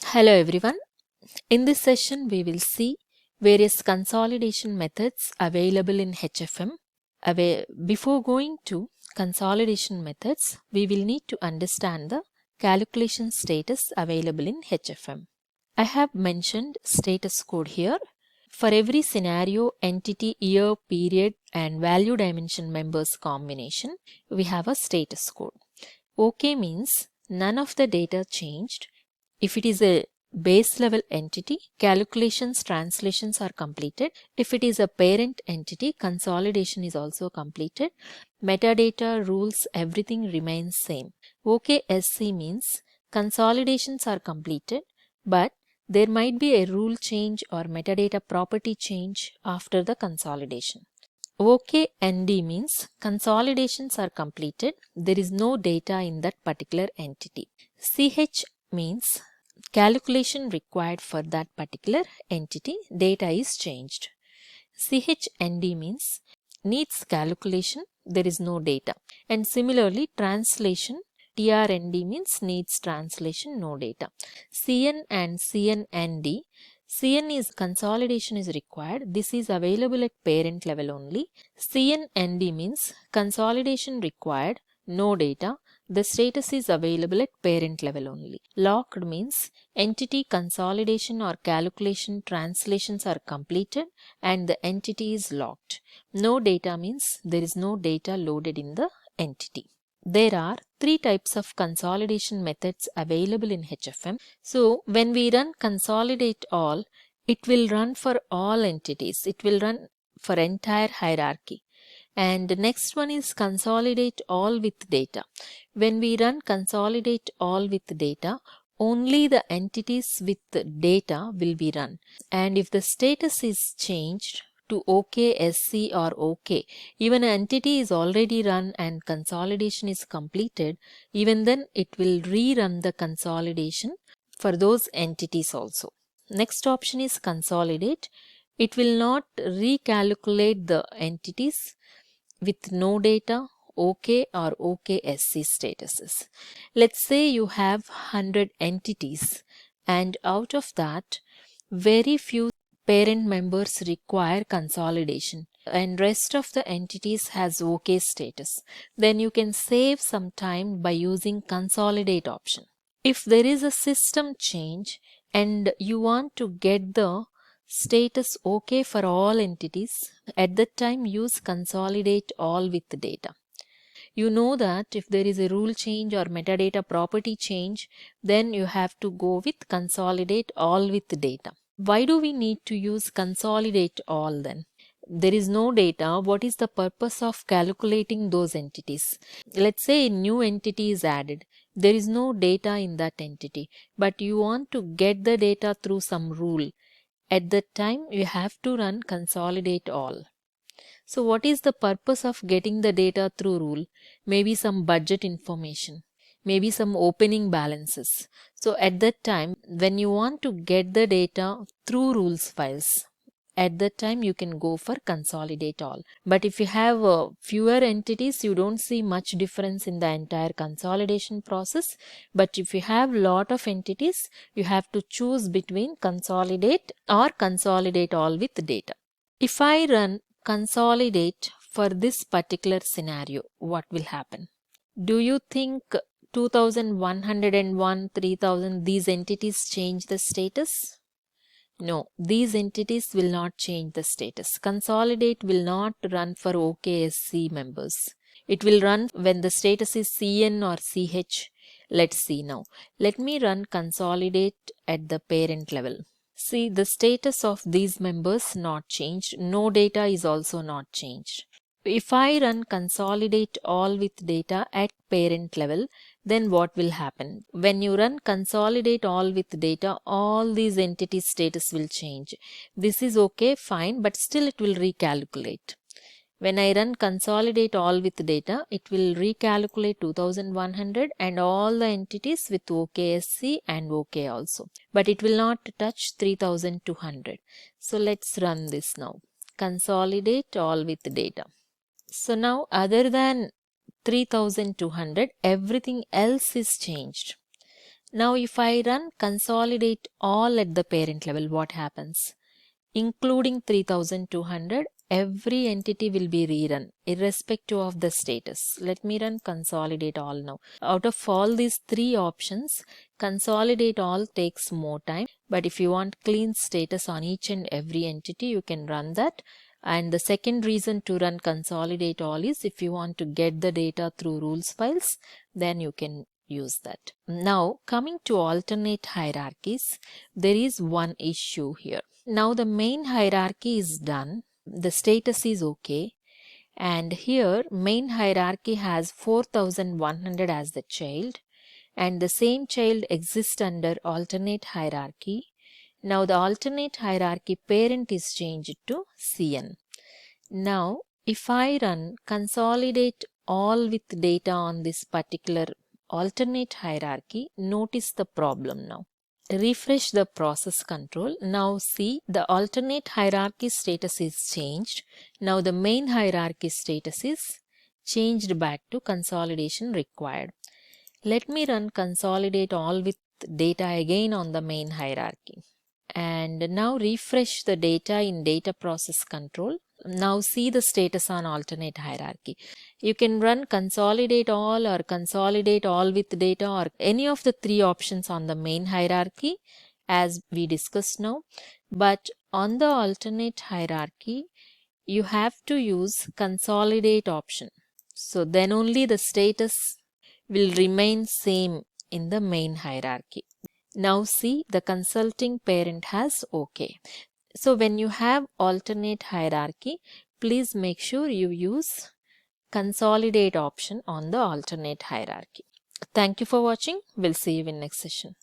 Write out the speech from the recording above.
Hello everyone. In this session, we will see various consolidation methods available in HFM. Before going to consolidation methods, we will need to understand the calculation status available in HFM. I have mentioned status code here. For every scenario, entity, year, period, and value dimension members combination, we have a status code. OK means none of the data changed. If it is a base level entity, calculations, translations are completed. If it is a parent entity, consolidation is also completed. Metadata, rules, everything remains same. OKSC means consolidations are completed, but there might be a rule change or metadata property change after the consolidation. OKND means consolidations are completed. There is no data in that particular entity. CH means calculation required for that particular entity, data is changed. CHND means needs calculation, there is no data. And similarly, translation, TRND means needs translation, no data. CN and CNND, CN is consolidation is required. This is available at parent level only. CNND means consolidation required, no data. The status is available at parent level only. Locked means entity consolidation or calculation translations are completed and the entity is locked. No data means there is no data loaded in the entity. There are three types of consolidation methods available in HFM. So when we run consolidate all, it will run for all entities. It will run for entire hierarchy. And the next one is consolidate all with data. When we run consolidate all with data, only the entities with the data will be run. And if the status is changed to OKSC or OK, even an entity is already run and consolidation is completed, even then it will rerun the consolidation for those entities also. Next option is consolidate. It will not recalculate the entities with no data, OK or OKSC statuses. Let's say you have 100 entities and out of that, very few parent members require consolidation and rest of the entities has OK status. Then you can save some time by using consolidate option. If there is a system change and you want to get the status OK for all entities, at that time use consolidate all with data. You know that if there is a rule change or metadata property change, then you have to go with consolidate all with data. Why do we need to use consolidate all then? There is no data. What is the purpose of calculating those entities? Let's say a new entity is added. There is no data in that entity, but you want to get the data through some rule. At that time, you have to run consolidate all. So what is the purpose of getting the data through rule? Maybe some budget information, maybe some opening balances. So at that time, when you want to get the data through rules files, at that time you can go for consolidate all. But if you have fewer entities, you don't see much difference in the entire consolidation process. But if you have lot of entities, you have to choose between consolidate or consolidate all with data. If I run consolidate for this particular scenario, what will happen? Do you think 2101, 3000, these entities change the status? No, these entities will not change the status. Consolidate will not run for OKSC members. It will run when the status is CN or CH. Let's see now. Let me run consolidate at the parent level. See, the status of these members not changed. No data is also not changed. If I run consolidate all with data at parent level, then what will happen? When you run consolidate all with data, all these entities status will change. This is okay, fine, but still it will recalculate. When I run consolidate all with data, it will recalculate 2100 and all the entities with OKSC and OK also. But it will not touch 3200. So let's run this now. Consolidate all with data. So now other than 3200, everything else is changed. Now if I run consolidate all at the parent level, what happens? Including 3200, every entity will be rerun irrespective of the status. Let me run consolidate all now. Out of all these three options, consolidate all takes more time, but if you want clean status on each and every entity, you can run that. And the second reason to run consolidate all is if you want to get the data through rules files, then you can use that. Now coming to alternate hierarchies, there is one issue here. Now the main hierarchy is done, the status is okay, and here main hierarchy has 4100 as the child, and the same child exists under alternate hierarchy. Now the alternate hierarchy parent is changed to CN. Now if I run consolidate all with data on this particular alternate hierarchy, notice the problem now. Refresh the process control. Now see, the alternate hierarchy status is changed. Now the main hierarchy status is changed back to consolidation required. Let me run consolidate all with data again on the main hierarchy. And now refresh the data in data process control. Now see the status on alternate hierarchy. You can run consolidate all or consolidate all with data or any of the three options on the main hierarchy as we discussed now. But on the alternate hierarchy, you have to use consolidate option. So then only the status will remain same in the main hierarchy. Now see, the consulting parent has OK. So when you have alternate hierarchy, please make sure you use consolidate option on the alternate hierarchy. Thank you for watching. We'll see you in next session.